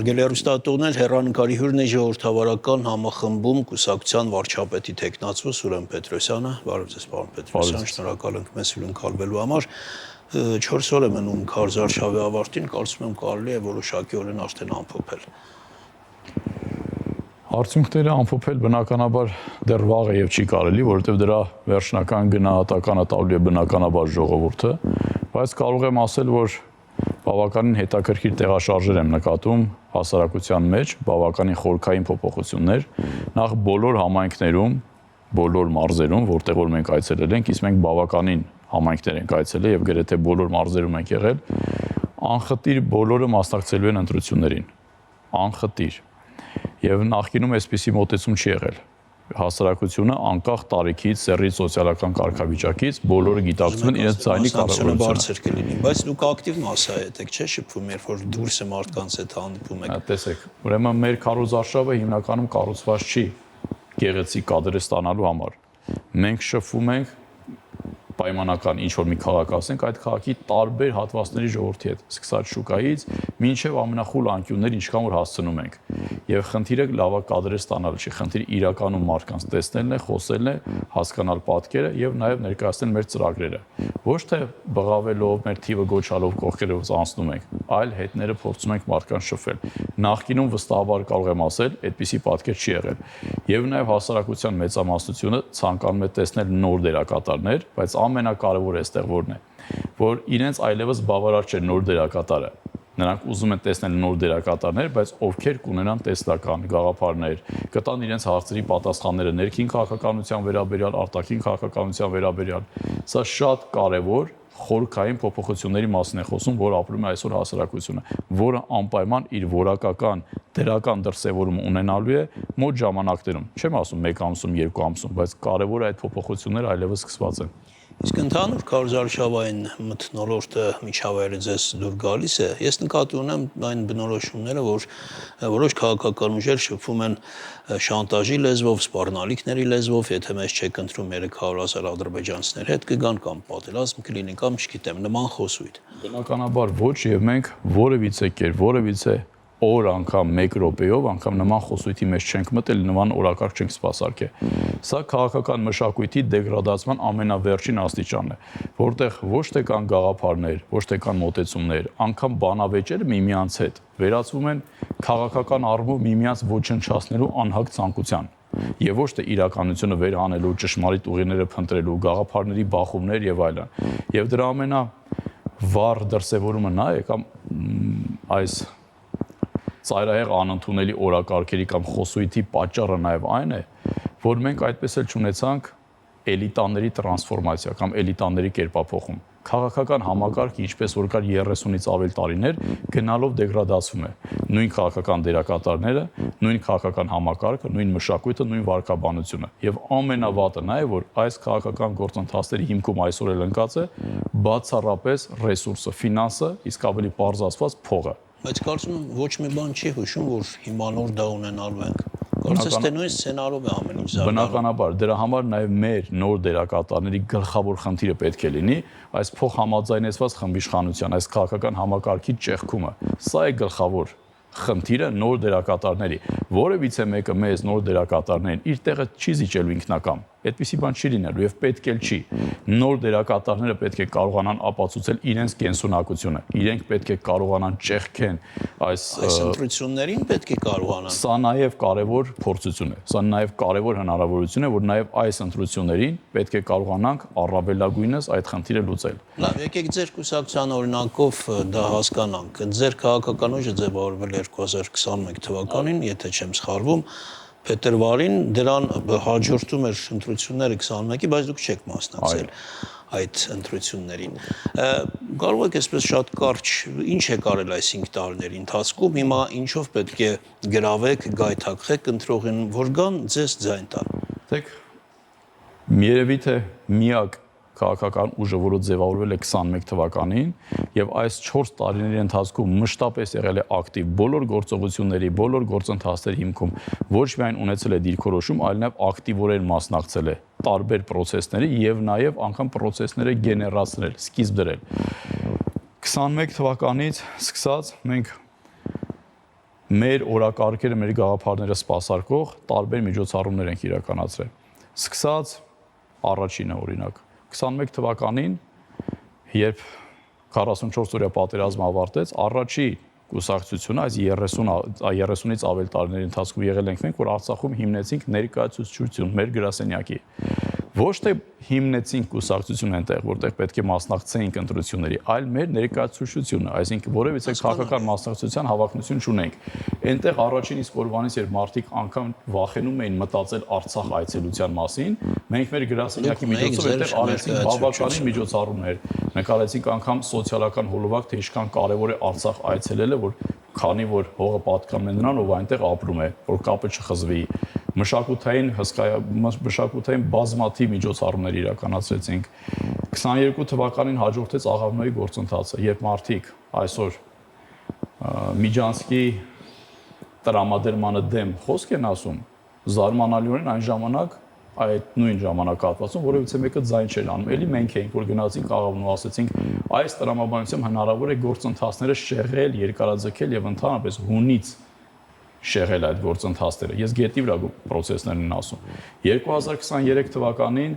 Հարգելի հեռուստատողներ, հեռանկարի հյուրն է ժողովրդավարական համախմբում կուսակցության վարչապետի թեկնածու Սուրեն Պետրոսյանը։ Բարև ձեզ, պարոն Պետրոսյան, շնորհակալ ենք մեզ հյուրընկալվելու համար։ 4 օր է մնում քարոզարշավի ավարտին, կարծում եմ կարելի է որոշակիորեն արդեն ամփոփել։ Արդյունքները ամփոփել բնականաբար դեռ վաղ է եւ չի կարելի, որովհետեւ դրա վերջնական գնահատականը տալու է բնականաբար ժողովուրդը, բայց կարող եմ ասել, որ բավականին հետաքրքիր տեղաշարժեր եմ նկատում հասարակության մեջ, բավականին խորքային փոփոխություններ, նախ բոլոր համայնքներում, բոլոր մարզերում, որտեղ որ մենք այցելել ենք, իսկ մենք բավականին համայնքներ ենք այցելել եւ գրեթե բոլոր մարզերում ենք եղել, անխտիր բոլորը մասնակցելու են ընտրություններին, անխտիր։ Եվ նախկինում այսպիսի մոտեցում չի եղել։ Հասարակությունը անկախ տարիքից, սեռից, սոցիալական կարգավիճակից բոլորը գիտակցում են իրենց ձայնի կարևորությունը։ Բարձր կլինի, բայց դուք ակտիվ մասսա եք, չէ՞, շփվում, երբ որ դուրսը մարդկանց հետ հանդիպում եք։ Տեսեք, ուրեմն մեր քարոզարշավը հիմնականում կառուցված չի գեղեցիկ կադրեր ստանալու համար։ Մենք շփվում ենք պայմանական ինչ-որ մի քաղաք ասենք, այդ քաղաքի տարբեր հատվածների ժողովրդի հետ, սկսած շուկայից, մինչև ամենախուլ անկյուններ, ինչքան որ հասցնում ենք։ Եվ խնդիրը լավակ կադրեր ստանալը չի, խնդիրը իրականում մարդկանց տեսնելն է, խոսելն է, հասկանալ պատկերը եւ նաեւ ներկայացնել մեր ծրագրերը։ Ոչ թե բղավելով, մեր թիվը գոչալով կողքերով անցնում ենք, այլ հետները փորձում ենք մարդկանց շփվել։ Նախկինում վստահաբար կարող եմ ասել, այդպիսի պատկեր չի եղել։ Եվ նաեւ հասարակության մեծամասնությունը ցանկանում է տեսնել նոր դերակատարներ, բայց ամենակարևորը այստեղ որն է, որ իրենց այլևս բավարար չէ նոր դերակատարը։ Նրանք ուզում են տեսնել նոր դերակատարներ, բայց ովքեր կունենան տեսլական գաղափարներ, կտան իրենց հարցերի պատասխանները ներքին քաղաքականության վերաբերյալ, արտաքին քաղաքականության վերաբերյալ։ Սա շատ կարևոր խորքային փոփոխությունների մասին է խոսում, որ ապրում է այսօր հասարակությունը, որը անպայման իր որակական դրական դրսևորում ունենալու է մոտ ժամանակներում։ Չեմ ասում 1 ամսում, 2 ամսում, բայց կարևոր է այդ փոփոխությունները այլևս սկսված են։ Իսկ ընդհանուր քարոզարշավային մթնոլորտը միջավայրը ձեզ դուր գալիս է։ Ես նկատի ունեմ այն բնորոշումները, որ որոշ քաղաքական ուժեր շփվում են շանտաժի լեզվով, սպառնալիքների լեզվով, եթե մեզ չեք ընտրում 300,000 ադրբեջանցիներ հետ կգան կամ պատերազմ կլինի կամ չգիտեմ, նման խոսույթ։ Բնականաբար ոչ, եւ մենք որևիցե կերպ, որևիցե օր անգամ 1 րոպեով անգամ նման խոսույթի մեջ չենք մտել, նման օրակարգ չենք սպասարկել։ Սա քաղաքական մշակույթի դեգրադացման ամենավերջին աստիճանն է, որտեղ ոչ թե կան գաղափարներ, ոչ թե կան մոտեցումներ, անգամ բանավեճերը միմյանց հետ վերածվում են քաղաքական առումով միմյանց ոչնչացնելու անհագ ցանկության։ Եվ ոչ թե իրականությունը վերանելու, ճշմարիտ ուղիները փնտրելու, գաղափարների բախումներ եւ այլն։ Եվ դրա ամենավառ դրսևորումը նա է կամ այս ծայրահեղ անընդունելի օրակարգերի կամ խոսույթի պատճառը նաև այն է, որ մենք այդպես էլ չունեցանք էլիտաների տրանսֆորմացիա կամ էլիտաների կերպափոխում։ Քաղաքական համակարգը, ինչպես որ կար 30-ից ավել տարիներ, գնալով դեգրադացվում է։ Նույն քաղաքական դերակատարները, նույն քաղաքական համակարգը, նույն մշակույթը, նույն վարքաբանությունը։ Եվ ամենավատը նա է, որ այս քաղաքական գործընթացների հիմքում այսօր էլ ընկած է բացառապես ռեսուրսը, ֆինանսը, իսկ ավելի պարզ ասված փողը։ Բայց կարծում եմ ոչ մի բան չի հուշում, որ հիմա նոր դա ունենալու ենք։ Կարծես թե նույն սցենարով է ամեն ինչ զարգանում։ Բնականաբար, դրա համար նաև մեր նոր դերակատարների գլխավոր խնդիրը պետք է լինի այս փոխհամաձայնեցված խմբիշխանության, այս քաղաքական համակարգի ճեղքումը։ Սա է գլխավոր խնդիրը նոր դերակատարների։ Որևիցե մեկը մեզ նոր դերակատարներին իր տեղը չի զիջելու ինքնակամ։ Այդպիսի բան չի լինելու եւ պետք էլ չի։ Նոր դերակատարները պետք է կարողանան ապացուցել իրենց կենսունակությունը։ Իրենք պետք է կարողանան ճեղքեն այս ընտրություններին պետք է կարողանան։ Սա նաեւ կարևոր փորձություն է։ Սա նաեւ կարևոր հնարավորություն է, որ նաեւ այս ընտրություններին պետք է կարողանանք առավելագույնս այդ խնդիրը լուծել։ Լավ, եկեք ձեր կուսակցության օրինակով դա հասկանանք։ Ձեր քաղաքական ուժը ձևավորվել 2021 թվականին, եթե չեմ սխալվում, փետրվարին դրան հաջորդում էր ընտրությունները 21-ի, բայց դուք չեք մասնակցել այդ ընտրություններին։ Կարող եք այսպես շատ կարճ ինչ է կարել այս 5 տարիների ընթացքում, հիմա ինչով պետք է գրավեք, գայթակղեք ընտրողին, որ գան ձեզ ձայն տան։ Դեք երևի թե միակ քաղաքական ուժը, որը ձևավորվել է 21 թվականին եւ այս 4 տարիների ընթացքում մշտապես եղել է ակտիվ բոլոր գործողությունների, բոլոր գործընթացների հիմքում ոչ միայն ունեցել է դիրքորոշում, այլ նաեւ ակտիվորեն մասնակցել է տարբեր process-ների եւ նաեւ անգամ process-ները գեներացնել, սկիզբ դրել։ 21 թվականից սկսած մենք մեր օրակարգերը, մեր գաղափարները սպասարկող տարբեր միջոցառումներ ենք իրականացրել։ Սկսած առաջինը օրինակ 21 թվականին, երբ 44 օրյա պատերազմը ավարտեց, առաջի կուսակցությունը այս 30-ից ավել տարիների ընթացքում եղել ենք մենք, որ Արցախում հիմնեցինք ներկայացուցչություն մեր գրասենյակի։ Ոչ թե հիմնեցինք կուսակցություն այնտեղ, որտեղ պետք է մասնակցեինք ընտրությունների, այլ մեր ներկայացուցչությունը, այսինքն որևիցե քաղաքական մասնակցության հավակնություն չունենք։ Այնտեղ առաջին իսկ օրվանից, երբ մարդիկ անգամ վախենում էին մտածել Արցախ այցելության մասին, մենք մեր գրասենյակի միջոցով այնտեղ արեցինք բավականին միջոցառումներ, նկարեցինք անգամ սոցիալական հոլովակ, թե ինչքան կարևոր է Արցախ այցելելը, որ քանի որ հողը պատկանում է նրան, ով այնտեղ ապրում է, որ կապը չխզվի։ Մշակութային բազմաթիվ միջոցառումներ իրականացրեցինք։ 22 թվականին հաջորդեց աղավնոյի գործընթացը, երբ մարդիկ այսօր Միջանցքի տրամադրմանը դեմ խոսք են ասում, զարմանալիորեն այն ժամանակ այդ նույն ժամանակահատվածում որևիցե մեկը ձայն չէր անում։ Էլի մենք էինք, որ գնացինք աղավնու, ասեցինք, այս տրամաբանությամբ հնարավոր է գործընթացները շեղել, երկարաձգել եւ ընդհանրապես հունից շեղել այդ գործընթացները։ Ես գետի վրա պրոցեսներն են ասում։ 2023 թվականին,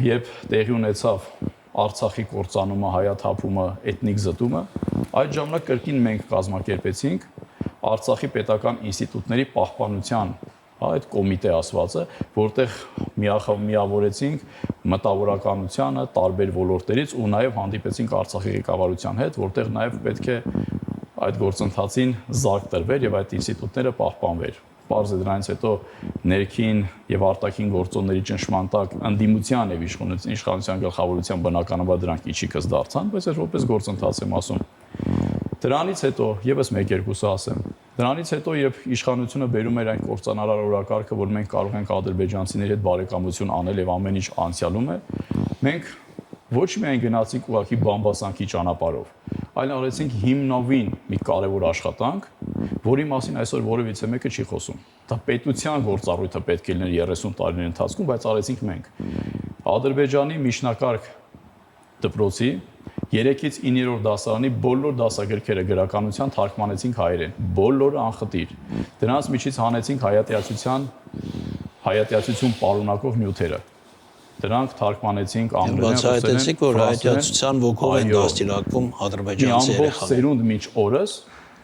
երբ տեղի ունեցավ Արցախի կործանումը, հայաթափումը, էթնիկ զտումը, այդ ժամանակ կրկին մենք կազմակերպեցինք Արցախի պետական ինստիտուտների պահպանության այդ կոմիտե ասվածը, որտեղ միավորեցինք մտավորականությանը տարբեր ոլորտներից ու նաև հանդիպեցինք Արցախի ղեկավարության հետ, որտեղ նաև պետք է այդ գործընթացին զարկ տրվեր եւ այդ ինստիտուտները պահպանվեր։ Պարզ է դրանից հետո ներքին եւ արտաքին գործոնների ճնշման տակ ընդդիմության եւ իշխանության գլխավորության բնականաբար դրանք իջիկս դարձան, բայց այս որպես գործընթաց եմ ասում։ Դրանից հետո եւս 1-2-ը ասեմ։ Դրանից հետո երբ իշխանությունը բերում էր այն կործանարար օրակարգը, որ մենք կարող ենք ադրբեջանցիների հետ բարեկամություն անել եւ ամեն ինչ անցյալում է, մենք ոչ միայն գնացինք ուղղակի բամբասանքի ճանապարհով, այլ արեցինք հիմնովին մի կարևոր աշխատանք, որի մասին այսօր որևիցե մեկը չի խոսում։ Դա պետության գործառույթը պետք է լիներ 30 տարիների ընթացքում, բայց արեցինք մենք։ Ադրբեջանի միջնակարգ դպրոցի 3-ից 9-րդ դասարանի բոլոր դասագրքերը գրականության թարգմանեցինք հայերեն, բոլորը անխտիր։ Դրանց միջից հանեցինք հայատյացություն պարունակող նյութերը։ Դրանք թարգմանեցինք անգլերեն, բացահայտեցիք, որ հայատյացության ոգով են դաստիարակվում ադրբեջանցի երեխաները։ Ամբողջ սերունդ մինչ օրս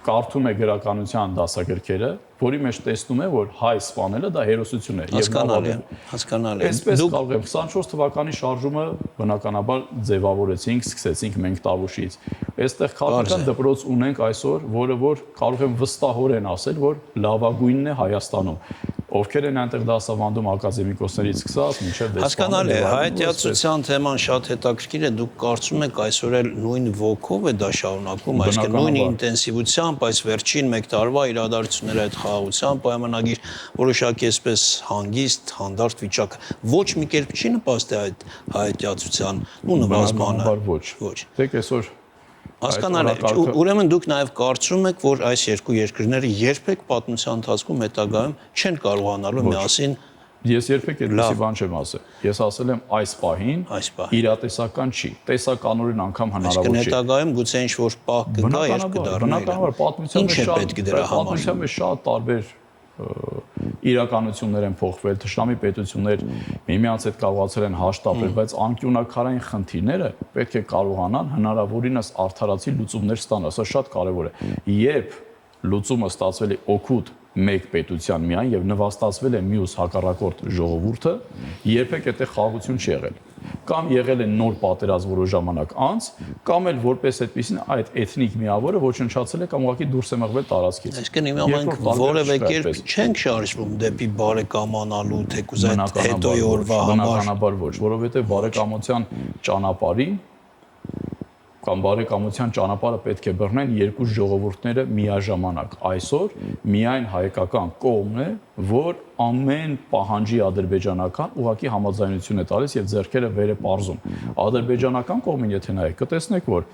կարդում է գրականության դասագրքերը, որի մեջ տեսնում է, որ հայ սպանելը դա հերոսություն է։ Հասկանալի է, հասկանալի է։ Այսպես կարող է 24 թվականի շարժումը բնականաբար ձևավորեցինք, սկսեցինք մենք Տավուշից։ Այստեղ քաղաքական դպրոց ունենք այսօր, որը որ կարող եմ վստահորեն ասել, որ լավագույնն է Հայաստանում։ Ովքեր են այնտեղ դասավանդում ակադեմիկոսներից սկսած մինչև դեսպանը։ Հասկանալի է, հայատյացության թեման շատ հետաքրքիր է, դուք կարծում եք այսօր էլ նույն ոգով է դա շարունակվում, այսինքն նույն ինտենսիվությամբ, այս վերջին 1 տարվա իրադարձությունների այդ խաղաղության պայմանագիր որոշակի այսպես հանգիստ, հանդարտ վիճակ ոչ մի կերպ չի նպաստի այդ հայատյացության ու նվազմանը։ Ոչ։ Դեք այսօր Հասկանալի է, ուրեմն դուք նաև կարծում եք, որ այս երկու երկրները երբեք պատմության ընթացքում հետագայում չեն կարողանալու միասին։ Ես երբեք այդպիսի բան չեմ ասել։ Ես ասել եմ այս պահին իրատեսական չի, տեսականորեն անգամ հնարավոր չի։ Այսինքն հետագայում գուցե ինչ-որ պահ կգա, երբ կդառնա։ Բնականաբար պատմության մեջ շատ տարբեր իրականություններ են փոխվել, թշնամի պետություններ միմյանց հետ կարողացել են հաշտապել, բայց անկյունակարային խնդիրները պետք է կարողանան հնարավորինս արդարացի լուծումներ ստանալ, սա շատ կարևոր է։ Երբ լուծումը ստացվել է օգուտ մեկ պետության միայն եւ նվաստացվել է մյուս հակառակորդ ժողովուրդը, երբեք այդտեղ խաղաղություն չի եղել։ Կամ եղել է նոր պատերազմ որոշ ժամանակ անց, կամ էլ որպես այդպեսին այդ էթնիկ միավորը ոչնչացել է կամ ուղղակի դուրս է մղվել տարածքից։ Այսինքն հիմա մենք որևէ կերպ չենք շարժվում դեպի բարեկամանալու, թեկուզ այդ հետոյի օրվա համար։ Բնականաբար ոչ, որովհետեւ բարեկամության ճանապարհին կամ բարեկամության ճանապարհը պետք է բռնեն երկու ժողովուրդները միաժամանակ։ Այսօր միայն հայկական կողմն է, որ ամեն պահանջի ադրբեջանական ուղղակի համաձայնություն է տալիս եւ ձեռքերը վեր է պարզում։ Ադրբեջանական կողմին եթե նայեք, կտեսնեք, որ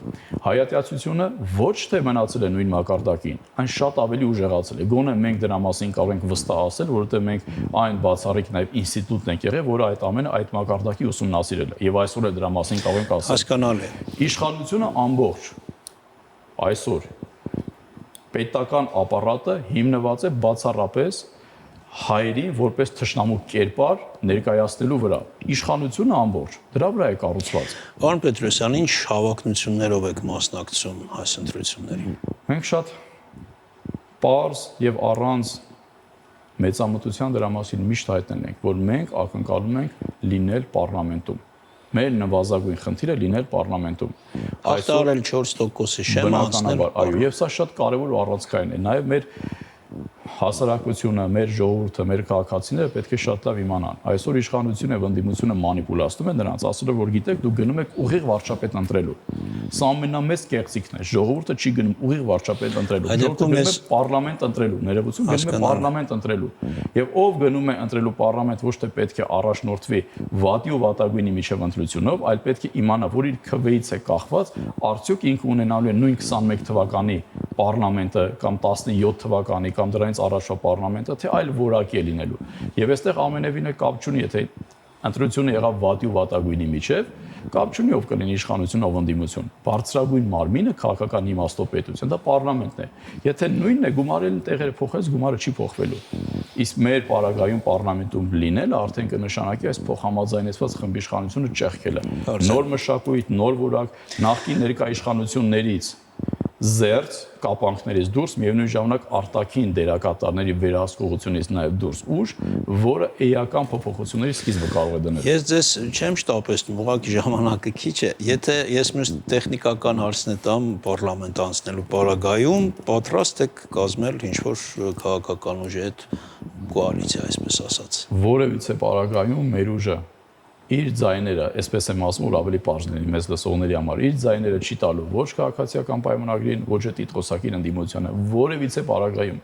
հայատյացությունը ոչ թե մնացել է նույն մակարդակին, այն շատ ավելի ուժեղացել է։ Գոնե մենք դրա մասին կարող ենք վստահ ասել, որովհետեւ մենք այն բացառիկ նաեւ ինստիտուտն ենք եղել, որը այդ ամենը այդ մակարդակի ուսումնասիրել է եւ այսօր էլ դրա մասին կարող ենք ասել։ Հասկանալի է։ Իշխանությունը ամբողջ այսօր պետական ապարատը հիմնված է բացառապես հայերին որպես թշնամու կերպար ներկայացնելու վրա։ Իշխանությունը ամբողջ դրա վրա է կառուցված։ Պարոն Պետրոսյան, ինչ հավակնություններով եք մասնակցում այս ընտրություններին։ Մենք շատ պարզ եւ առանց մեծամտության դրա մասին միշտ հայտնել ենք, որ մենք ակնկալում ենք լինել պարլամենտում։ Մեր նվազագույն խնդիրը լինել պարլամենտում։ Արտարել 4%-ի շեմը անցնել։ Այո, եւ սա շատ կարեւոր ու առանցքային է։ Նաեւ մեր հասարակությունը, մեր ժողովուրդը, մեր քաղաքացիները պետք է շատ լավ իմանան։ Այսօր իշխանությունը եւ ընդդիմությունը մանիպուլացնում են նրանց, ասելով որ գիտեք, դուք գնում եք ուղիղ վարչապետ ընտրելու։ Սա ամենամեծ կեղծիքն է։ Ժողովուրդը չի գնում ուղիղ վարչապետ ընտրելու, ժողովուրդը գնում է պարլամենտ ընտրելու, ներողություն, գնում է պարլամենտ ընտրելու։ Եվ ով գնում է ընտրելու պարլամենտ, ոչ թե պետք է առաջնորդվի վատի ու վատագույնի միջև ընտրությունով, այլ պետք է իմանա, որ իր քվեից է կախված, արդյոք ինքը ունենալու է նույն 21 թվականի պարլամենտը կամ 17 թվականի կամ դրանից առաջվա պարլամենտը, թե այլ որակի է լինելու։ Եվ այստեղ ամենևին է կապ չունի, եթե ընտրությունը եղավ վատի ու վատագույնի միջև, կապ չունի ով կլինի իշխանություն, ով ընդդիմություն։ Բարձրագույն մարմինը քաղաքական իմաստով պետություն, դա պարլամենտն է։ Եթե նույնն է գումարել տեղերը փոխես, գումարը չի փոխվելու։ Իսկ մեր պարագայում պարլամենտում լինելը արդեն կնշանակի այս փոխհամաձայնեցված խմբի իշխանությունը ճեղքելը։ Նոր մշակույթ, նոր որակ, նախկին ներկա իշխանություններից զերծ կապանքներից դուրս միևնույն ժամանակ արտաքին դերակատարների վերահսկողությունից նաև դուրս ուժ, որը էական փոփոխությունների սկիզբը կարող է դնել։ Ես ձեզ չեմ շտապեցնում, ուղղակի ժամանակը քիչ է։ Եթե ես մյուս տեխնիկական հարցն տամ պարլամենտ անցնելու պարագայում, պատրաստ եք կազմել ինչ-որ քաղաքական ուժի հետ կոալիցիա, այսպես ասած։ Որևիցե պարագայում մեր ուժը իր ձայները, այսպես եմ ասում, որ ավելի պարզ լինի մեզ լսողների համար, իր ձայները չի տալու ոչ քաղաքացիական պայմանագրին, ոչ էլ տիտղոսակին ընդդիմությանը, որևիցե պարագայում,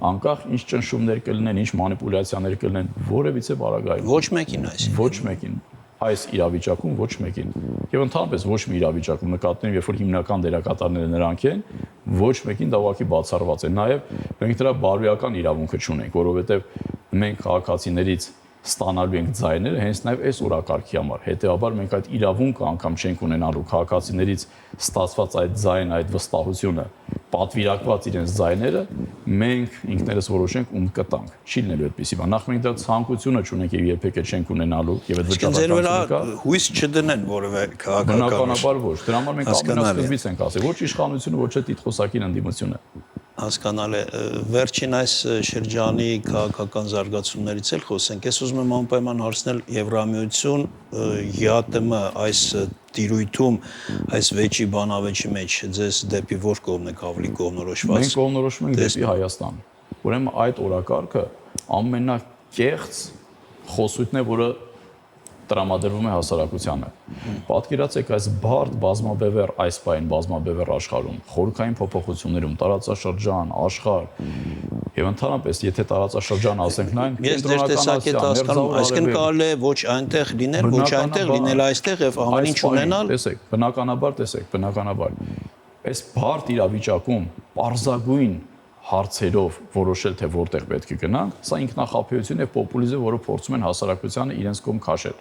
անկախ ինչ ճնշումներ կլինեն, ինչ մանիպուլյացիաներ կլինեն, որևիցե պարագայում։ Ոչ մեկին այսինքն։ Ոչ մեկին։ Այս իրավիճակում ոչ մեկին։ Եվ ընդհանրապես ոչ մի իրավիճակում նկատելով, երբ որ հիմնական դերակատարները նրանք են, ոչ մեկին դա ուղղակի բացառված է։ Նաև մենք դրա բարոյական իրավունքը չունենք, որովհետև մենք քաղաքացիներից ստանալու ենք ձայները հենց նաև այս օրակարգի համար։ Հետևաբար մենք այդ իրավունքը անգամ չենք ունենալու քաղաքացիներից ստացված այդ ձայն, այդ վստահությունը, պատվիրակված իրենց ձայները մենք ինքներս որոշենք ում կտանք։ Չի լինելու այդպեսի բան։ Նախ մենք դա ցանկությունը չունենք եւ երբեք չենք ունենալու եւ այդ վճռականությունը հույս չդնեն որևէ քաղաքական։ Բնականաբար ոչ։ Դրա համար մենք ամենասկզբից ենք ասել, ոչ իշխանությունը, ոչ էլ տիտղոսակին ընդդիմությունը։ Հասկանալ է, վերջին այս շրջանի քաղաքական զարգացումներից էլ խոսենք։ Ես ուզում եմ անպայման հարցնել Եվրամիություն, ԵԱՏՄ այս տիրույթում, այս վեճի բանավեճի մեջ ձեզ դեպի որ կողմն եք ավելի կողմնորոշված։ Մենք կողմնորոշվում ենք դեպի Հայաստան։ Ուրեմն այդ օրակարգը ամենակեղծ խոսույթն է, որը տրամադրվում է հասարակությանը։ Պատկերացեք այս բարդ բազմաբևեռ այս պայն բազմաբևեռ աշխարհում, խորհրդային փոփոխություններում, տարածաշրջան, աշխարհ եւ ընդհանրապես եթե տարածաշրջան ասենք նայն կենտրոնականացիա, այսինքն կարելի է ոչ այնտեղ լինել, ոչ այնտեղ լինել այստեղ եւ ամեն ինչ ունենալ։ Տեսեք, բնականաբար այս բարդ իրավիճակում պարզագույն հարցերով որոշել թե որտեղ պետք է գնանք, սա ինքնախապեյություն է, պոպուլիզմ, որը փորձում են հասարակությանը իրենց կողմ քաշել։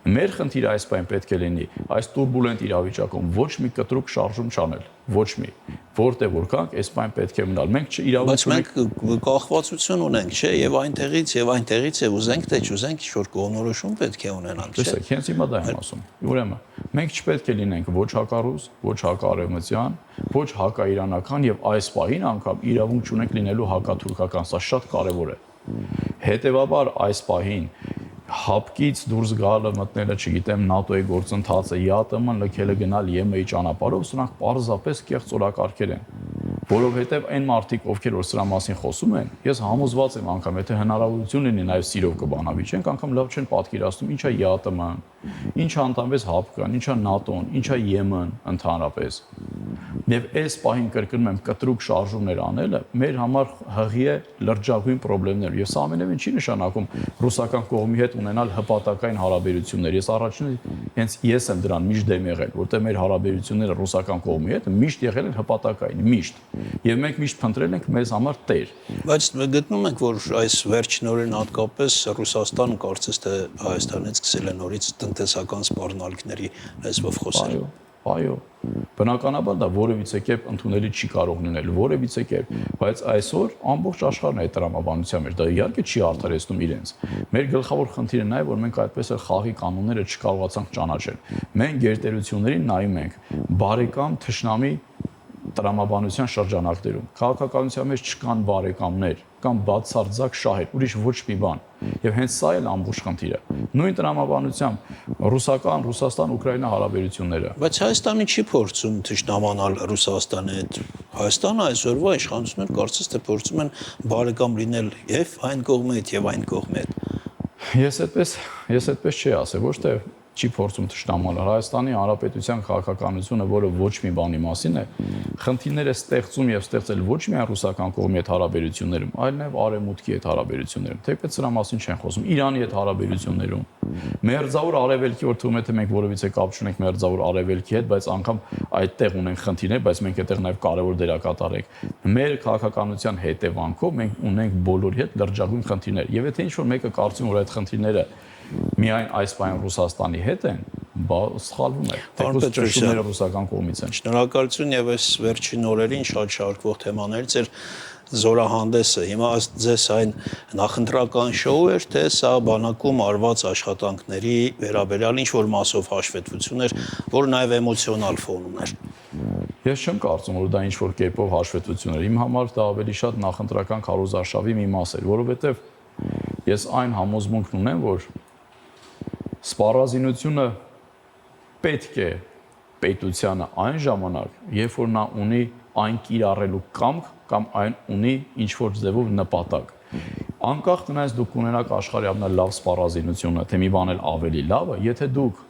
Մեր խնդիրը այս բան պետք է լինի, այս турբուլենտ իրավիճակում ոչ մի կտրուկ շարժում չանել, ոչ մի, որտեղ որ կանք, այս բան պետք է մնալ։ Մենք իրավունք ունենք, մենք կախվածություն ունենք, չէ, եւ այնտեղից եւ ուզենք թե չուզենք ինչ-որ կողմնորոշում պետք է ունենանք, չէ։ Տեսեք, հենց հիմա դա եմ ասում։ Ուրեմն, մենք չպետք է լինենք ոչ հակառուս, ոչ հակարևմտյան, ոչ հակաիրանական եւ այս պահին անգամ իրավունք չունենք լինելու հակաթուրքական, սա շատ կարեւոր է։ Հետևաբար այս պահին հապկից դուրս գալը, մտնելը, չգիտեմ, ՆԱՏՕ-ի գործընթացը, ԵԱՏՄ-ն լքելը գնալ ԵՄ-ի ճանապարհով, սրանք պարզապես կեղծ օրակարգեր են, որովհետև այն մարդիկ, ովքեր որ սրա մասին խոսում են, ես համոզված եմ անգամ, եթե հնարավորություն լինի նաև սիրով կբանավիճենք, անգամ լավ չեն պատկերացնում ինչա ԵԱՏՄ-ն, ինչա ընդհանրապես ՀԱՊԿ-ն, ինչա ՆԱՏՕ-ն, ինչա ԵՄ-ն ընդհանրապես։ Եվ այս պահին կրկնում եմ կտրուկ շարժումներ անելը մեր համար հղի է լրջագույն խնդիրներ։ Եվ սա ամենևին չի նշանակում ռուսական կողմի հետ ունենալ հպատակային հարաբերություններ։ Ես առաջինը հենց ես եմ դրան միշտ դեմ եղել, որտեղ մեր հարաբերությունները ռուսական կողմի հետ միշտ եղել են հպատակային, միշտ։ Եվ մենք միշտ փնտրել ենք մեզ համար տեր։ Բայց գտնում ենք, որ այս վերջնորեն հատկապես Ռուսաստանը կարծես թե Հայաստանից սկսել է նորից տնտեսական սպառնալիքների լեզվով խոսել։ Այո, բնականաբար դա որևիցե կերպ ընդունելի չի կարող լինել, որևիցե կերպ, բայց այսօր ամբողջ աշխարհն է տրամաբանության մեջ, դա իհարկե չի արդարացնում իրենց։ Մեր գլխավոր խնդիրը նա է, որ մենք այդպես էլ խաղի կանոնները չկարողացանք ճանաչել։ Մենք գերտերություններին նայում ենք բարեկամ թշնամի տրամաբանության շրջանակներում։ Քաղաքականության մեջ չկան բարեկամներ, կան բացարձակ շահեր, ուրիշ ոչ մի բան։ Եվ հենց սա էլ ամբողջ խնդիրը։ Նույն տրամաբանությամբ Ռուսաստան-Ուկրաինա հարաբերությունները։ Բայց Հայաստանը չի փորձում թշնամանալ Ռուսաստանի հետ։ Հայաստանը այսօրվա իշխանությունները կարծես թե փորձում են բարեկամ լինել եւ այն կողմի հետ եւ այն կողմի հետ։ Ես այդպես չի ասել, ոչ թե չի փորձում թշնամանալ Հայաստանի Հանրապետության քաղաքականությունը, որը ոչ մի բանի մասին է, խնդիրները ստեղծում եւ ստեղծել ոչ միայն ռուսական կողմի հետ հարաբերություններում, այլ նաեւ արևմուտքի հետ հարաբերություններում։ Թեպետ սրա մասին չեն խոսում, Իրանի հետ հարաբերություններում։ Մերձավոր Արևելքի, որ թվում է թե մենք որևիցե կապ չունենք Մերձավոր Արևելքի հետ, բայց անգամ այդտեղ ունենք խնդիրներ, բայց մենք այդտեղ նաեւ կարևոր դերակատար ենք։ Մեր քաղաքականության հետևանքով մենք ունենք բոլորի հետ լրջագույն խնդիրներ։ Եվ եթե ինչ-որ մեկը կարծում որ այդ խնդիրները միայն այս բան Ռուսաստանի հետ են, սխալվում է։ Թեկուզ ճշտումները ռուսական կողմից են։ Շնորհակալություն եւ այս վերջին օրերին շատ շարքվող թեմաներից էր զորահանդեսը։ Հիմա ըստ ձեզ այն նախընտրական շոու էր, թե սա բանակում արված աշխատանքների վերաբերյալ ինչ որ մասով հաշվետվություն էր, որ նաեւ էմոցիոնալ ֆոն ուներ։ Ես չեմ կարծում, որ դա ինչ որ կերպով հաշվետվություն էր։ Իմ համար դա ավելի շատ նախընտրական քարոզարշավի մի մաս էր, որովհետեւ ես այն համոզմունքն ունեմ, որ սպառազինությունը պետք է պետությանը այն ժամանակ, երբ որ նա ունի այն կիրառելու կամք կամ այն ունի ինչ-որ ձևով նպատակ։ Անկախ նրանից դուք ունենաք աշխարհի ամենալավ սպառազինությունը, թե մի բան էլ ավելի լավը, եթե դուք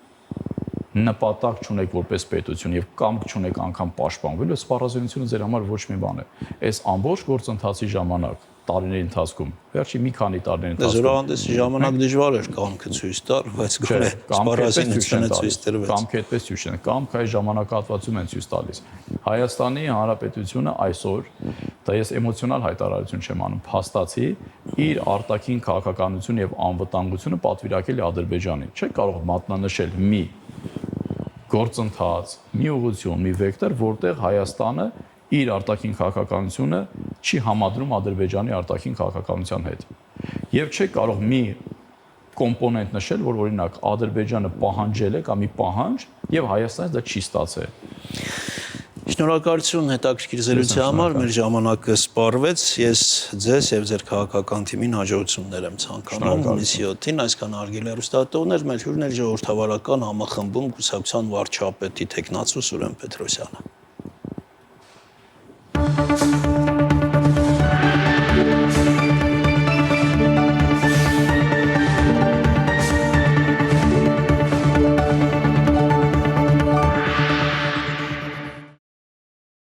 նպատակ չունեք որպես պետություն եւ կամք չունեք անգամ պաշտպանվելու, սպառազինությունը ձեր համար ոչ մի բան է։ Այս ամբողջ գործընթացի ժամանակ տարիների ընթացքում, վերջի մի քանի տարիների ընթացքում զորահանդեսի ժամանակ դժվար էր կամքը ցույց տալ, բայց գոնե սպառազինությունը ցույց տրվեց։ Կամքը այդպես ցույց չեն, կամքը այս ժամանակահատվածում են ցույց տալիս։ Հայաստանի Հանրապետությունը այսօր, դա ես էմոցիոնալ հայտարարություն չեմ անում, փաստացի իր արտաքին քաղաքականությունը եւ անվտանգությունը պատվիրակել է Ադրբեջանին։ Չէ կարող մատնանշել մի գործընթաց, մի ուղղություն, մի վեկտոր, որտեղ Հայաստանը իր արտաքին քաղաքականությունը չի համադրում Ադրբեջանի արտաքին քաղաքականության հետ։ Եվ չէ կարող մի կոմպոնենտ նշել, որ օրինակ Ադրբեջանը պահանջել է կամ մի պահանջ եւ Հայաստանից դա չի ստացել։ Շնորհակալություն հետաքրքիր զրույցի համար, մեր ժամանակը սպառվեց։ Ես ձեզ եւ ձեր քաղաքական թիմին հաջողություններ եմ ցանկանում հունիսի 7-ին, այսքան հարգելի հեռուստատողներ, մեր հյուրն էր ժողովրդավարական համախմբում կուսակցության վարչապետի տեխնացու Սուրեն Պետրոսյանը։